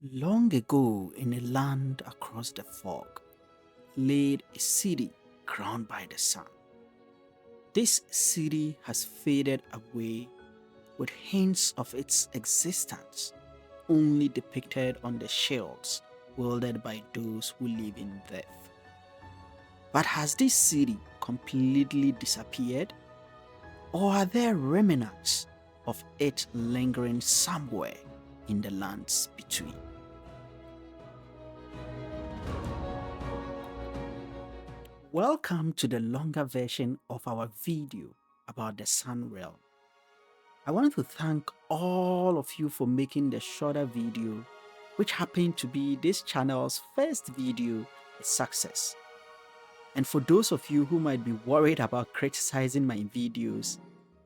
Long ago, in a land across the fog, lay a city crowned by the sun. This city has faded away with hints of its existence only depicted on the shields wielded by those who live in death. But has this city completely disappeared? Or are there remnants of it lingering somewhere in the lands between? Welcome to the longer version of our video about the Sun Realm. I want to thank all of you for making the shorter video, which happened to be this channel's first video, a success. And for those of you who might be worried about criticizing my videos,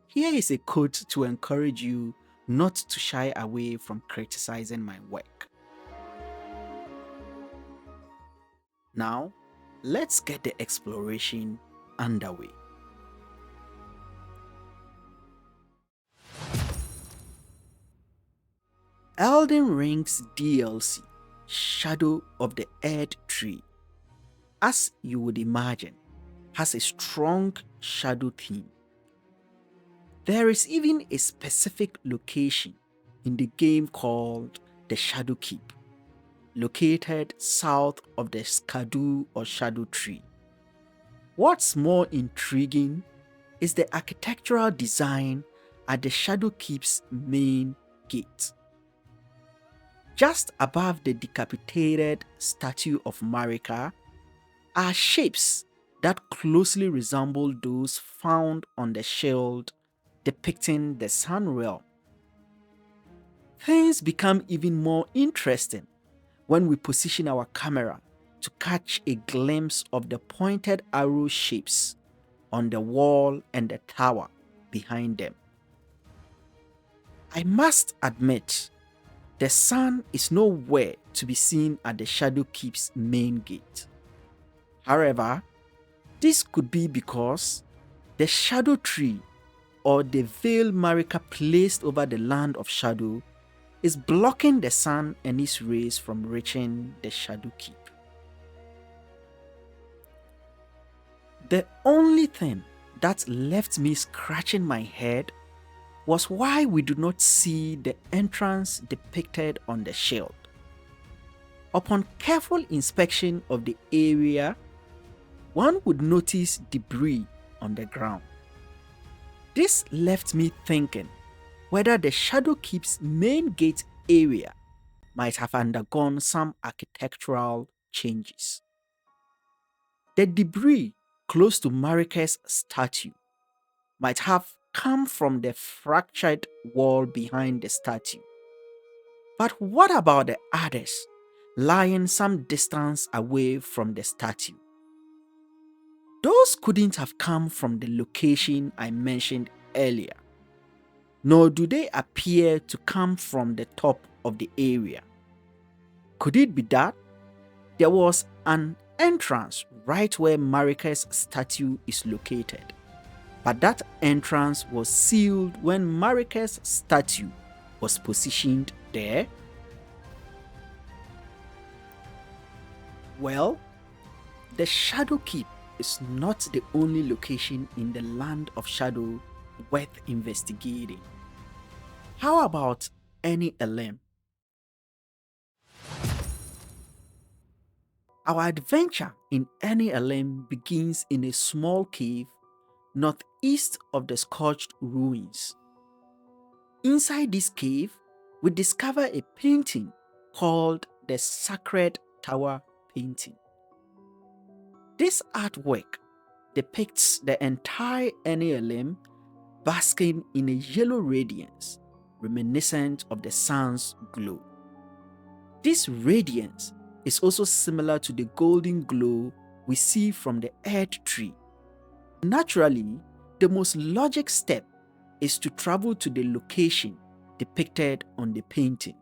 here is a quote to encourage you not to shy away from criticizing my work. Now, let's get the exploration underway. Elden Ring's DLC, Shadow of the Erdtree, as you would imagine, has a strong shadow theme. There is even a specific location in the game called the Shadow Keep, located south of the Skadu or Shadow Tree. What's more intriguing is the architectural design at the Shadow Keep's main gate. Just above the decapitated statue of Marika are shapes that closely resemble those found on the shield depicting the Sun Realm. Things become even more interesting when we position our camera to catch a glimpse of the pointed arrow shapes on the wall and the tower behind them. I must admit, the sun is nowhere to be seen at the Shadow Keep's main gate. However, this could be because the Shadow Tree, or the veil Marika placed over the land of shadow, is blocking the sun and its rays from reaching the Shadow Keep. The only thing that left me scratching my head was why we do not see the entrance depicted on the shield. Upon careful inspection of the area, one would notice debris on the ground. This left me thinking whether the Shadow Keep's main gate area might have undergone some architectural changes. The debris close to Marika's statue might have come from the fractured wall behind the statue. But what about the others lying some distance away from the statue? Those couldn't have come from the location I mentioned earlier, nor do they appear to come from the top of the area. Could it be that there was an entrance right where Marika's statue is located, but that entrance was sealed when Marika's statue was positioned there? Well, the Shadow Keep is not the only location in the Land of Shadow worth investigating. How about any Elem? Our adventure in any Elem begins in a small cave northeast of the scorched ruins. Inside this cave, we discover a painting called the Sacred Tower Painting. This artwork depicts the entire Elem basking in a yellow radiance reminiscent of the sun's glow. This radiance is also similar to the golden glow we see from the Erdtree. Naturally, the most logic step is to travel to the location depicted on the painting.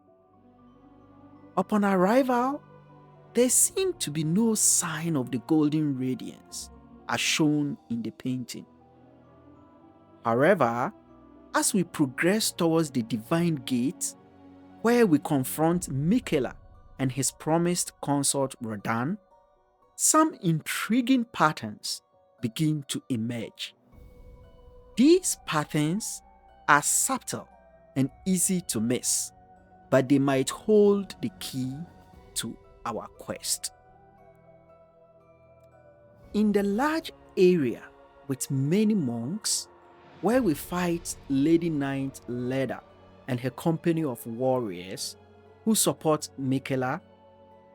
Upon arrival, there seemed to be no sign of the golden radiance as shown in the painting. However, as we progress towards the divine gate, where we confront Michaela and his promised consort Rodan, some intriguing patterns begin to emerge. These patterns are subtle and easy to miss, but they might hold the key to our quest. In the large area with many monks, where we fight Lady Knight Leda and her company of warriors who support Michaela,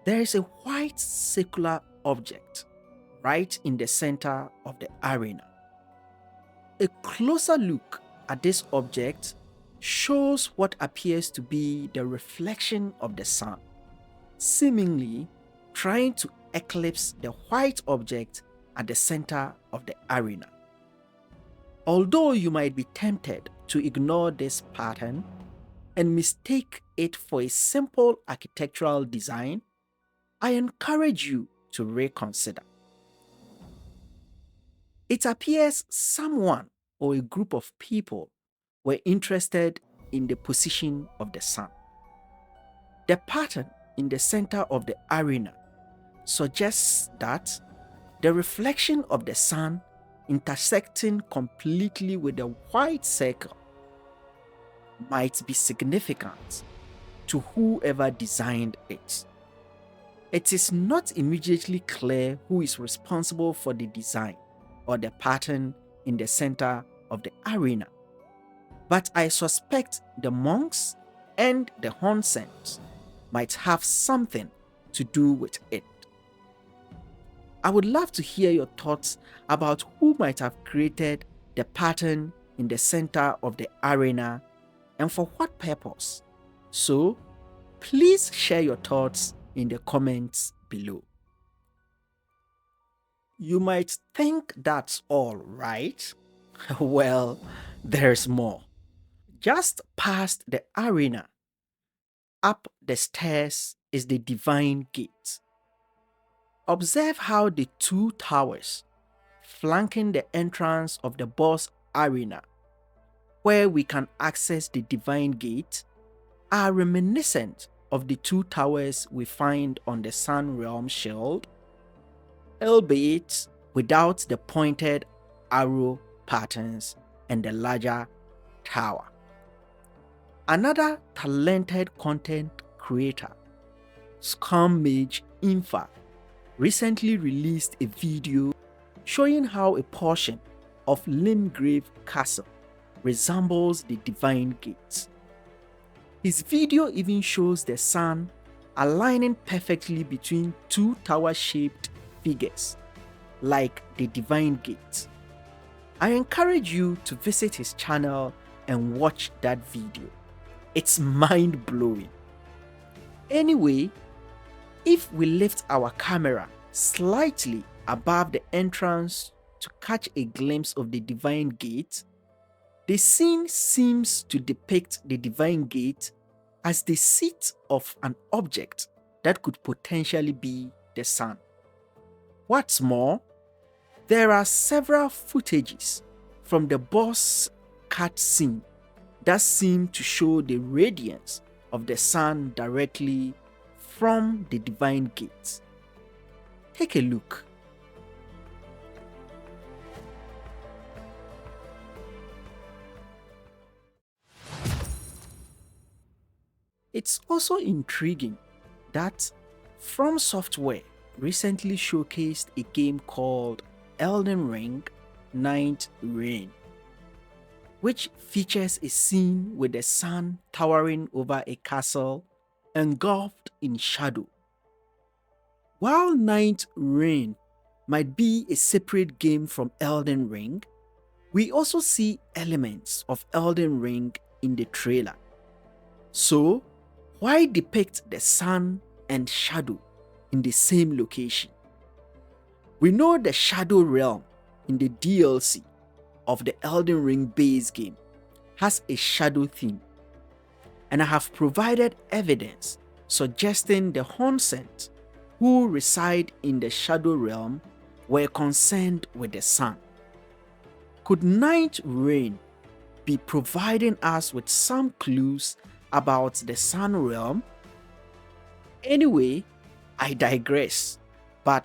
there is a white circular object right in the center of the arena. A closer look at this object shows what appears to be the reflection of the sun, seemingly trying to eclipse the white object at the center of the arena. Although you might be tempted to ignore this pattern and mistake it for a simple architectural design, I encourage you to reconsider. It appears someone or a group of people were interested in the position of the sun. The pattern in the center of the arena suggests that the reflection of the sun intersecting completely with the white circle might be significant to whoever designed it. It is not immediately clear who is responsible for the design or the pattern in the center of the arena, but I suspect the monks and the Honsens might have something to do with it. I would love to hear your thoughts about who might have created the pattern in the center of the arena and for what purpose. So, please share your thoughts in the comments below. You might think that's all, right? Well, there's more. Just past the arena, up the stairs, is the Divine Gate. Observe how the two towers flanking the entrance of the boss arena, where we can access the Divine Gate, are reminiscent of the two towers we find on the Sun Realm Shield, albeit without the pointed arrow patterns and the larger tower. Another talented content creator, Scum Mage Infa, recently released a video showing how a portion of Limgrave Castle resembles the Divine Gate. His video even shows the sun aligning perfectly between two tower-shaped figures, like the Divine Gate. I encourage you to visit his channel and watch that video. It's mind-blowing. Anyway, if we lift our camera slightly above the entrance to catch a glimpse of the Divine Gate, the scene seems to depict the Divine Gate as the seat of an object that could potentially be the sun. What's more, there are several footages from the boss cutscene that seem to show the radiance of the sun directly from the Divine Gate. Take a look. It's also intriguing that FromSoftware recently showcased a game called Elden Ring Nightreign, which features a scene with the sun towering over a castle engulfed in shadow. While Nightreign might be a separate game from Elden Ring, we also see elements of Elden Ring in the trailer. So, why depict the sun and shadow in the same location? We know the Shadow Realm in the DLC of the Elden Ring base game has a shadow theme, and I have provided evidence suggesting the Honsent who reside in the Shadow Realm were concerned with the sun. Could Nightreign be providing us with some clues about the Sun realm? Anyway, I digress, but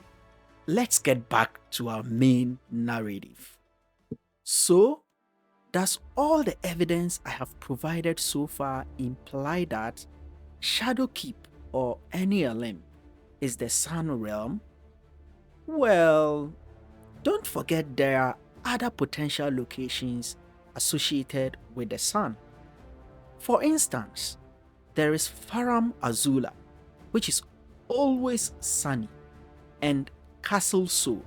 let's get back to our main narrative. So, does all the evidence I have provided so far imply that Shadowkeep or any Elden is the Sun realm? Well, don't forget there are other potential locations associated with the Sun. For instance, there is Farum Azula, which is always sunny, and Castle Sol.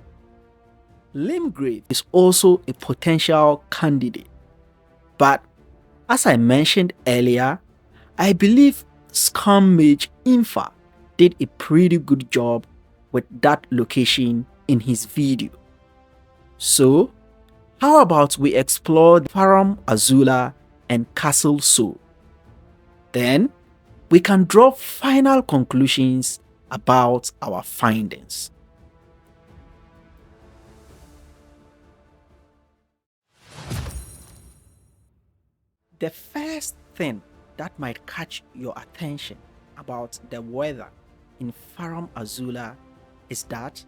Limgrave is also a potential candidate, but as I mentioned earlier, I believe Scum Mage Infa did a pretty good job with that location in his video. So, how about we explore Farum Azula and Castle Sol? Then, we can draw final conclusions about our findings. The first thing that might catch your attention about the weather in Farum Azula is that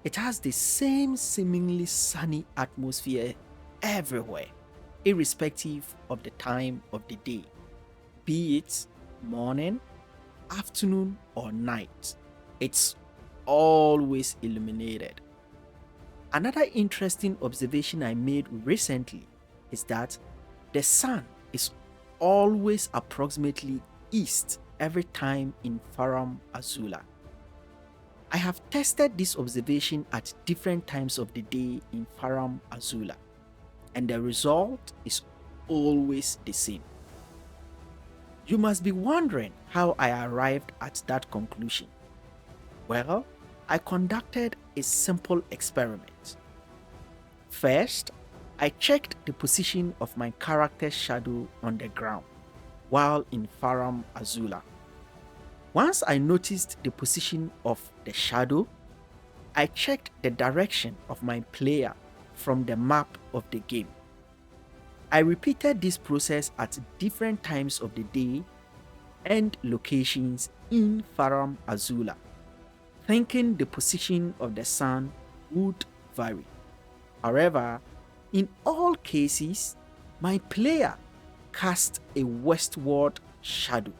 it has the same seemingly sunny atmosphere everywhere, irrespective of the time of the day, be it morning, afternoon, or night. It's always illuminated. Another interesting observation I made recently is that the sun is always approximately east every time in Farum Azula. I have tested this observation at different times of the day in Farum Azula, and the result is always the same. You must be wondering how I arrived at that conclusion. Well, I conducted a simple experiment. First, I checked the position of my character's shadow on the ground while in Farum Azula. Once I noticed the position of the shadow, I checked the direction of my player from the map of the game. I repeated this process at different times of the day and locations in Farum Azula, thinking the position of the sun would vary. However, in all cases, my player cast a westward shadow.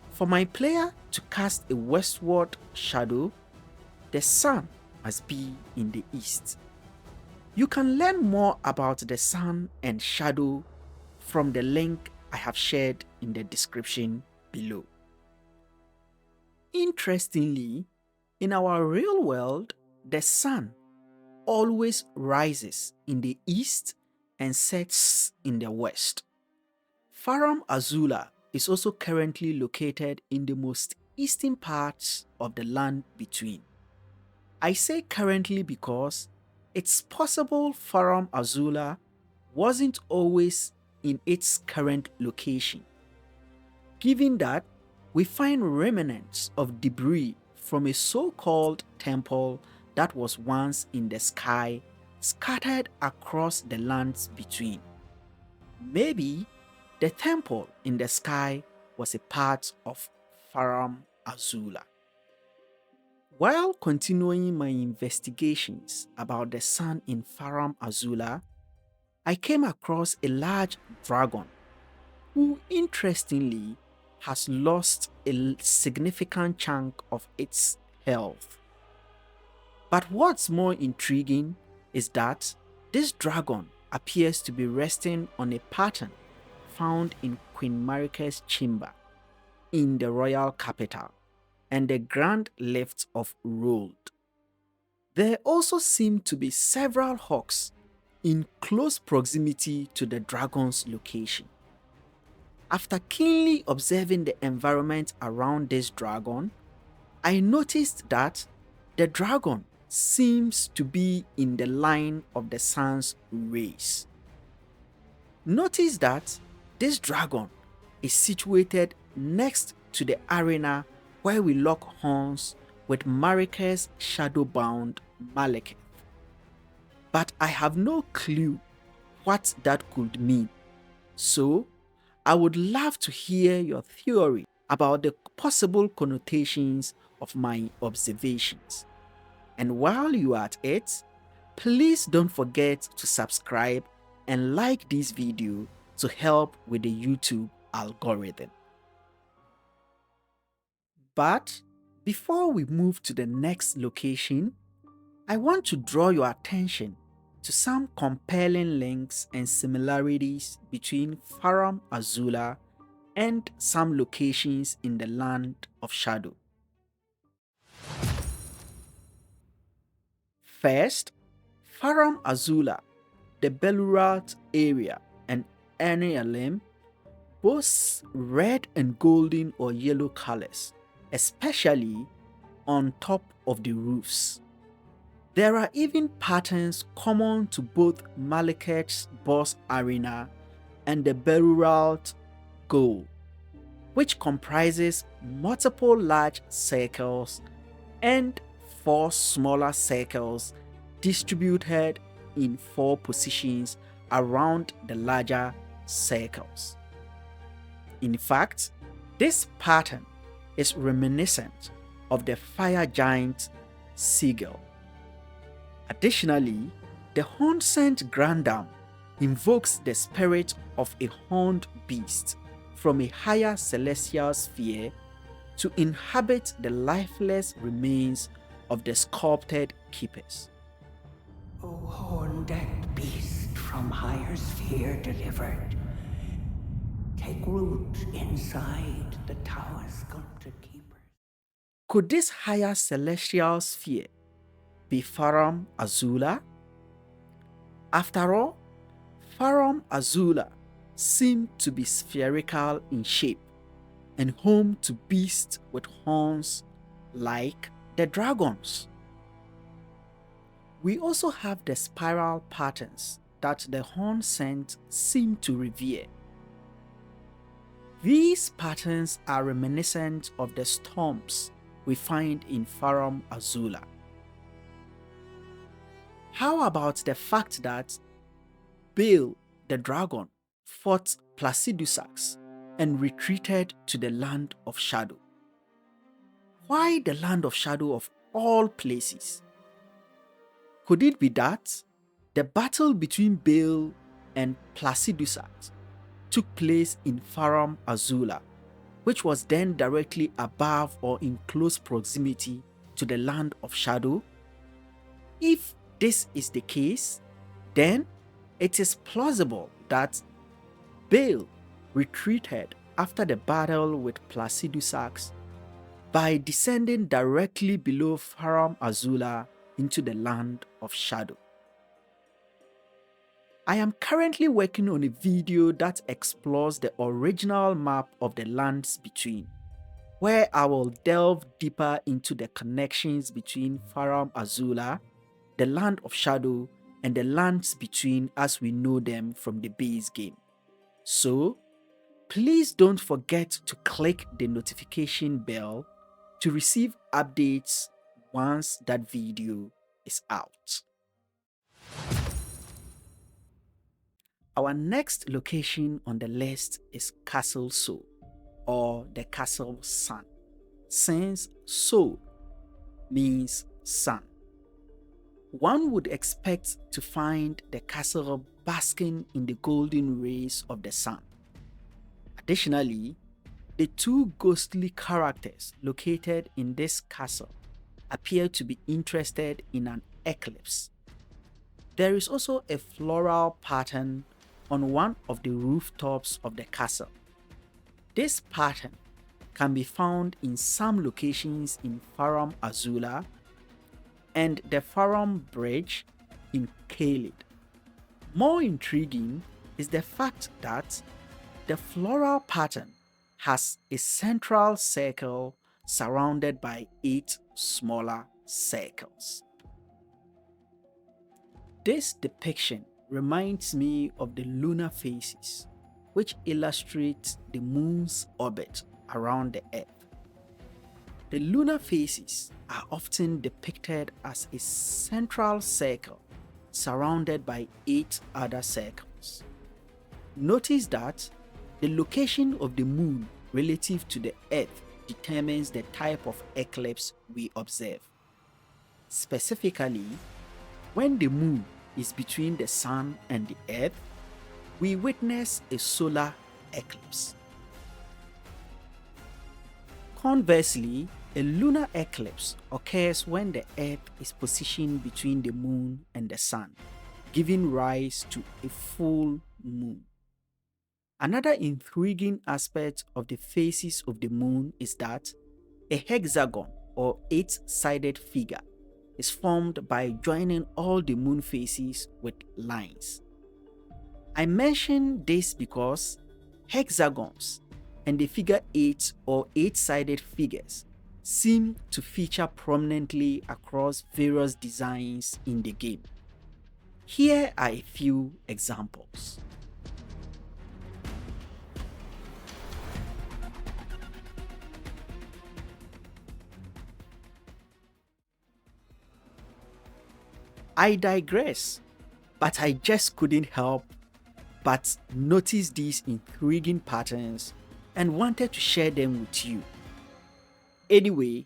For my player to cast a westward shadow, the sun must be in the east. You can learn more about the sun and shadow from the link I have shared in the description below. Interestingly, in our real world, the sun always rises in the east and sets in the west. Farum Azula is also currently located in the most eastern parts of the land between. I say currently because it's possible Farum Azula wasn't always in its current location, given that we find remnants of debris from a so-called temple that was once in the sky scattered across the lands between. Maybe the temple in the sky was a part of Farum Azula. While continuing my investigations about the sun in Farum Azula, I came across a large dragon who, interestingly, has lost a significant chunk of its health. But what's more intriguing is that this dragon appears to be resting on a pattern found in Queen Marika's chamber in the royal capital and the grand lift of Rold. There also seem to be several hawks in close proximity to the dragon's location. After keenly observing the environment around this dragon, I noticed that the dragon seems to be in the line of the sun's rays. Notice that this dragon is situated next to the arena where we lock horns with Marika's shadow-bound Malekith. But I have no clue what that could mean, so I would love to hear your theory about the possible connotations of my observations. And while you are at it, please don't forget to subscribe and like this video to help with the YouTube algorithm. But before we move to the next location, I want to draw your attention to some compelling links and similarities between Farum Azula and some locations in the Land of Shadow. First, Farum Azula, the Belurat area, and Elden boasts red and golden or yellow colors, especially on top of the roofs. There are even patterns common to both Malekith's boss arena and the Belurat goal, which comprises multiple large circles and 4 smaller circles distributed in 4 positions around the larger circles. In fact, this pattern is reminiscent of the fire giant seagull. Additionally, the horn-sent grandam invokes the spirit of a horned beast from a higher celestial sphere to inhabit the lifeless remains of the sculpted keepers. O horn-decked beast from higher sphere delivered, take root inside the tower's sculpted keepers. Could this higher celestial sphere be Farum Azula? After all, Farum Azula seemed to be spherical in shape and home to beasts with horns like the dragons. We also have the spiral patterns that the horn-sent seem to revere. These patterns are reminiscent of the storms we find in Farum Azula. How about the fact that Baal the dragon fought Placidusax and retreated to the Land of Shadow? Why the Land of Shadow of all places? Could it be that the battle between Baal and Placidusax took place in Farum Azula, which was then directly above or in close proximity to the Land of Shadow? If this is the case, then it is plausible that Baal retreated after the battle with Placidusax by descending directly below Farum Azula into the Land of Shadow. I am currently working on a video that explores the original map of the lands between, where I will delve deeper into the connections between Farum Azula, the Land of Shadow, and the lands between as we know them from the base game. So, please don't forget to click the notification bell to receive updates once that video is out. Our next location on the list is Castle Sol, or the Castle Sun, since Sol means sun. One would expect to find the castle basking in the golden rays of the sun. Additionally, the 2 ghostly characters located in this castle appear to be interested in an eclipse. There is also a floral pattern on one of the rooftops of the castle. This pattern can be found in some locations in Farum Azula and the Farum Bridge in Pevigeild. More intriguing is the fact that the floral pattern has a central circle surrounded by 8 smaller circles. This depiction reminds me of the lunar phases, which illustrate the moon's orbit around the Earth. The lunar phases are often depicted as a central circle surrounded by 8 other circles. Notice that The location of the moon relative to the Earth determines the type of eclipse we observe. Specifically, when the moon is between the sun and the Earth, we witness a solar eclipse. Conversely, a lunar eclipse occurs when the Earth is positioned between the moon and the sun, giving rise to a full moon. Another intriguing aspect of the phases of the moon is that a hexagon or 8-sided figure is formed by joining all the moon phases with lines. I mention this because hexagons and the figure 8 or 8-sided figures seem to feature prominently across various designs in the game. Here are a few examples. I digress, but I just couldn't help but notice these intriguing patterns and wanted to share them with you. Anyway,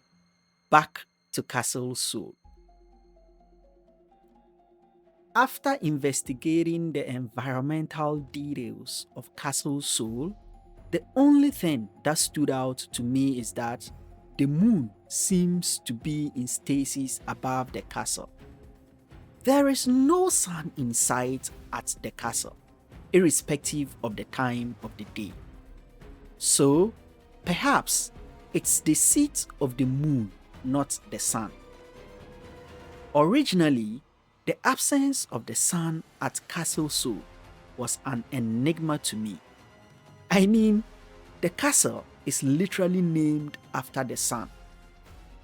back to Castle Soul. After investigating the environmental details of Castle Soul, the only thing that stood out to me is that the moon seems to be in stasis above the castle. There is no sun in sight at the castle, irrespective of the time of the day. So, perhaps it's the seat of the moon, not the sun. Originally, the absence of the sun at Castle Soul was an enigma to me. I mean, the castle is literally named after the sun.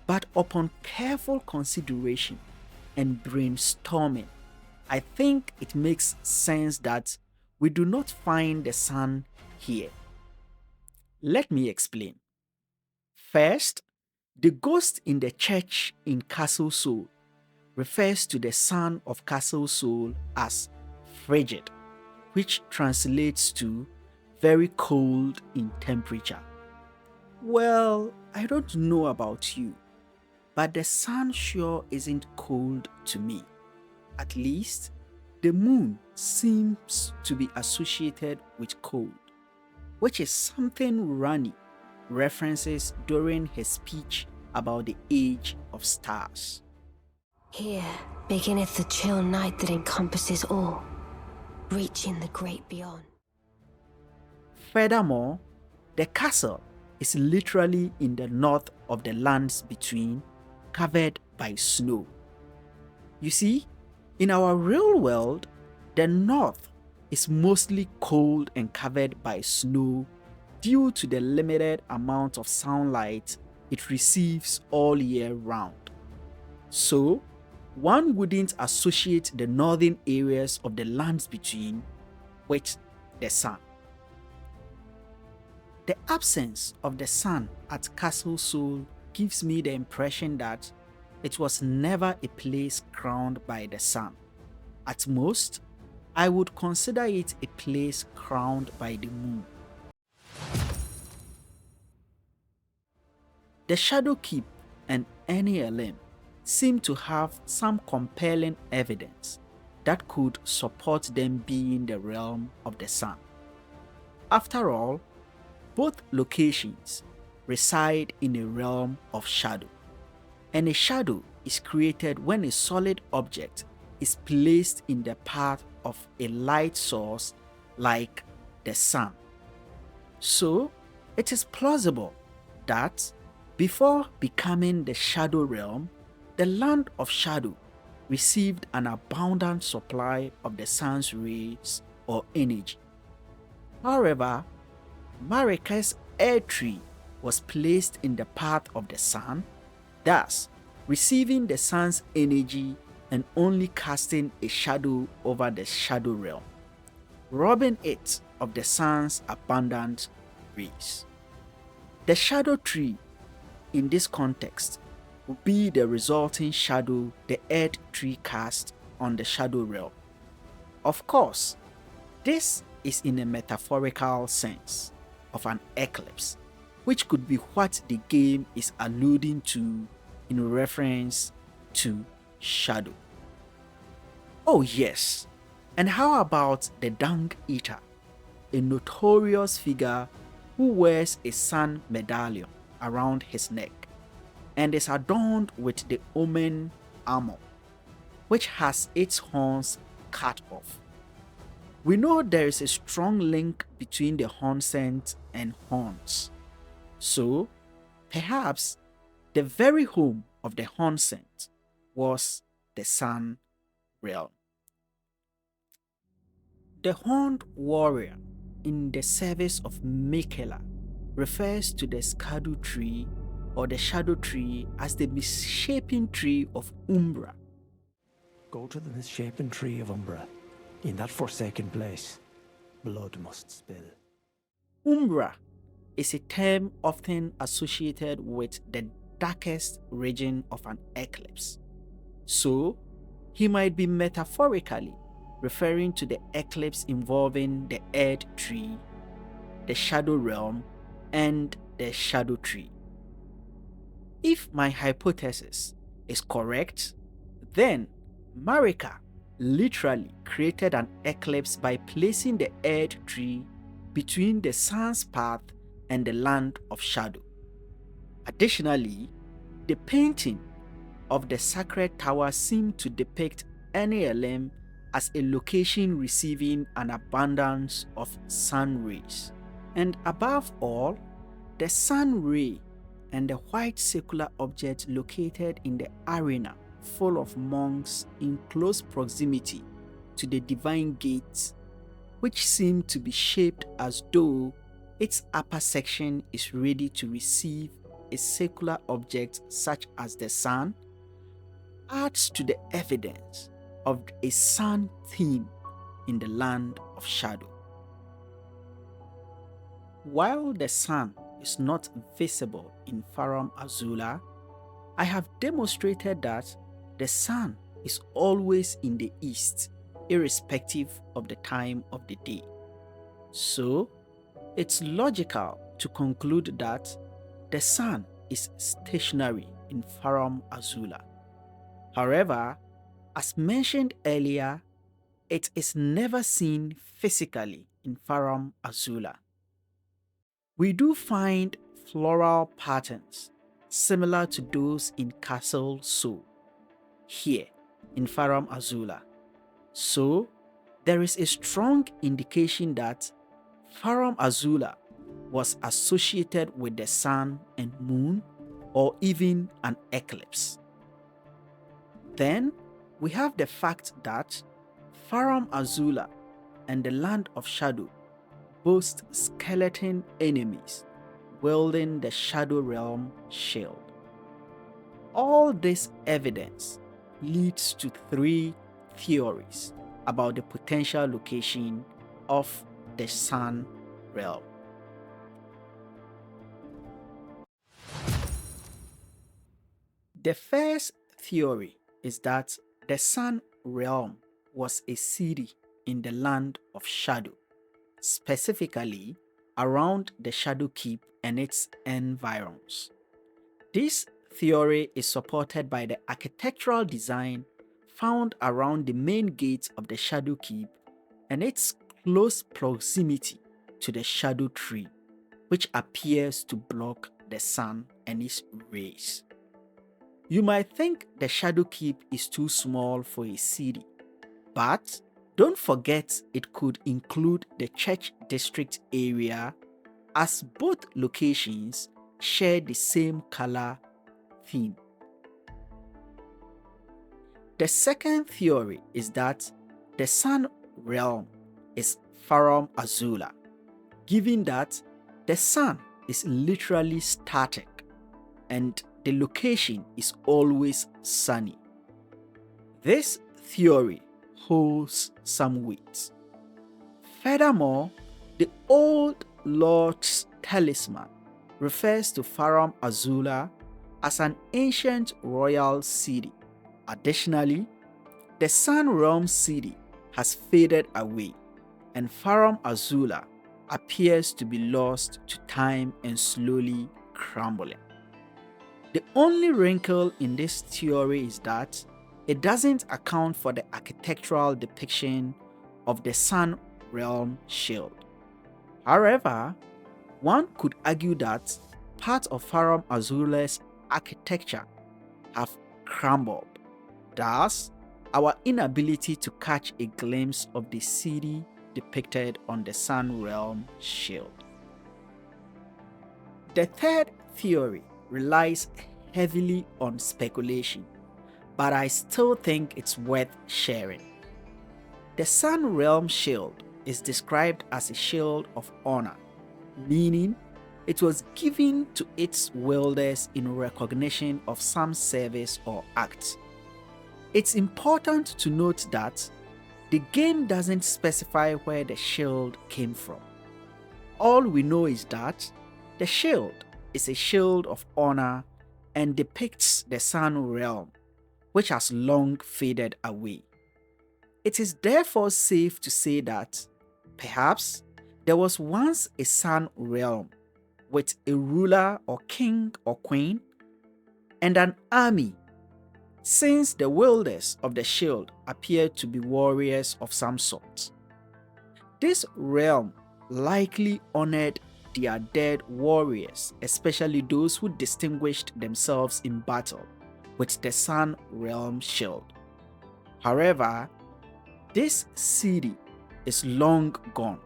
But upon careful consideration and brainstorming, I think it makes sense that we do not find the sun here. Let me explain. First, the ghost in the church in Castle Soul refers to the sun of Castle Soul as frigid, which translates to very cold in temperature. Well, I don't know about you, but the sun sure isn't cold to me. At least, the moon seems to be associated with cold, which is something Rani references during his speech about the age of stars. Here beginneth the chill night that encompasses all, reaching the great beyond. Furthermore, the castle is literally in the north of the lands between, covered by snow. You see, in our real world, the north is mostly cold and covered by snow due to the limited amount of sunlight it receives all year round. So, one wouldn't associate the northern areas of the lands between with the sun. The absence of the sun at Castle Soul gives me the impression that it was never a place crowned by the sun. At most, I would consider it a place crowned by the moon. The Shadow Keep and Elden seem to have some compelling evidence that could support them being the realm of the sun. After all, both locations reside in a realm of shadow, and a shadow is created when a solid object is placed in the path of a light source like the sun. So, it is plausible that before becoming the shadow realm, the land of shadow received an abundant supply of the sun's rays or energy. However, Marika's air tree was placed in the path of the sun, thus receiving the sun's energy and only casting a shadow over the shadow realm, robbing it of the sun's abundant rays. The shadow tree in this context would be the resulting shadow the earth tree cast on the shadow realm. Of course, this is in a metaphorical sense of an eclipse, which could be what the game is alluding to in reference to shadow. Oh yes, and how about the Dung Eater, a notorious figure who wears a sun medallion around his neck and is adorned with the Omen armor, which has its horns cut off. We know there is a strong link between the horn scent and horns, so perhaps the very home of the horn scent was the Sun realm. The horned warrior in the service of Michaela refers to the Skadu tree or the shadow tree as the misshapen tree of Umbra. Go to the misshapen tree of Umbra. In that forsaken place, blood must spill. Umbra is a term often associated with the darkest region of an eclipse. So, he might be metaphorically referring to the eclipse involving the Earth tree, the shadow realm, and the shadow tree. If my hypothesis is correct, then Marika literally created an eclipse by placing the Earth tree between the sun's path and the land of shadow. Additionally, the painting of the sacred tower seemed to depict NALM as a location receiving an abundance of sun rays. And above all, the sun ray and the white circular object located in the arena full of monks in close proximity to the divine gate, which seemed to be shaped as though its upper section is ready to receive a circular object such as the sun, adds to the evidence of a sun theme in the land of shadow. While the sun is not visible in Farum Azula, I have demonstrated that the sun is always in the east, irrespective of the time of the day. So, it's logical to conclude that the sun is stationary in Farum Azula. However, as mentioned earlier, it is never seen physically in Farum Azula. We do find floral patterns similar to those in Castle Sol here in Farum Azula. So, there is a strong indication that Farum Azula was associated with the sun and moon, or even an eclipse. Then, we have the fact that Farum Azula and the Land of Shadow boast skeleton enemies wielding the Shadow Realm shield. All this evidence leads to three theories about the potential location of the Sun Realm. The first theory is that the Sun Realm was a city in the Land of Shadow, specifically around the Shadow Keep and its environs. This theory is supported by the architectural design found around the main gate of the Shadow Keep and its close proximity to the Shadow Tree, which appears to block the sun and its rays. You might think the Shadow Keep is too small for a city, but don't forget it could include the Church District area, as both locations share the same color theme. The second theory is that the Sun Realm is Farum Azula, given that the sun is literally static and the location is always sunny. This theory holds some weight. Furthermore, the Old Lord's Talisman refers to Farum Azula as an ancient royal city. Additionally, the Sun Realm city has faded away, and Farum Azula appears to be lost to time and slowly crumbling. The only wrinkle in this theory is that it doesn't account for the architectural depiction of the Sun Realm shield. However, one could argue that part of Farum Azula's architecture have crumbled, thus our inability to catch a glimpse of the city depicted on the Sun Realm shield. The third theory relies heavily on speculation, but I still think it's worth sharing. The Sun Realm shield is described as a shield of honor, meaning it was given to its wielders in recognition of some service or act. It's important to note that the game doesn't specify where the shield came from. All we know is that the shield is a shield of honor and depicts the Sun Realm, which has long faded away. It is therefore safe to say that perhaps there was once a Sun Realm with a ruler or king or queen and an army, since the wielders of the shield appear to be warriors of some sort. This realm likely honored their dead warriors, especially those who distinguished themselves in battle with the Sun Realm shield. However, this city is long gone,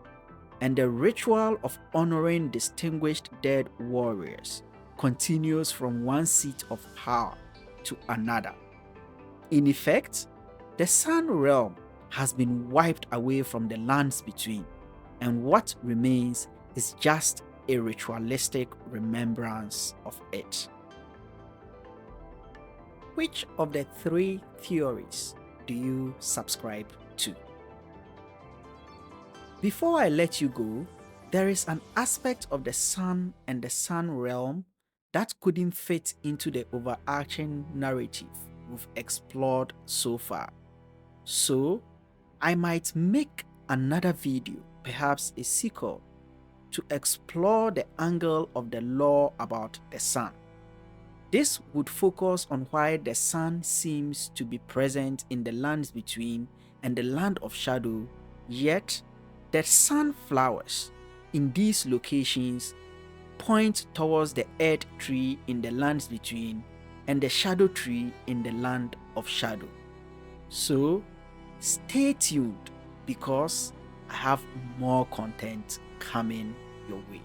and the ritual of honoring distinguished dead warriors continues from one seat of power to another. In effect, the Sun Realm has been wiped away from the lands between, and what remains is just a ritualistic remembrance of it. Which of the three theories do you subscribe to? Before I let you go, there is an aspect of the sun and the Sun Realm that couldn't fit into the overarching narrative we've explored so far. So, I might make another video, perhaps a sequel, to explore the angle of the lore about the sun. This would focus on why the sun seems to be present in the lands between and the land of shadow, yet the sunflowers in these locations point towards the earth tree in the lands between and the shadow tree in the land of shadow. So stay tuned because I have more content coming your way.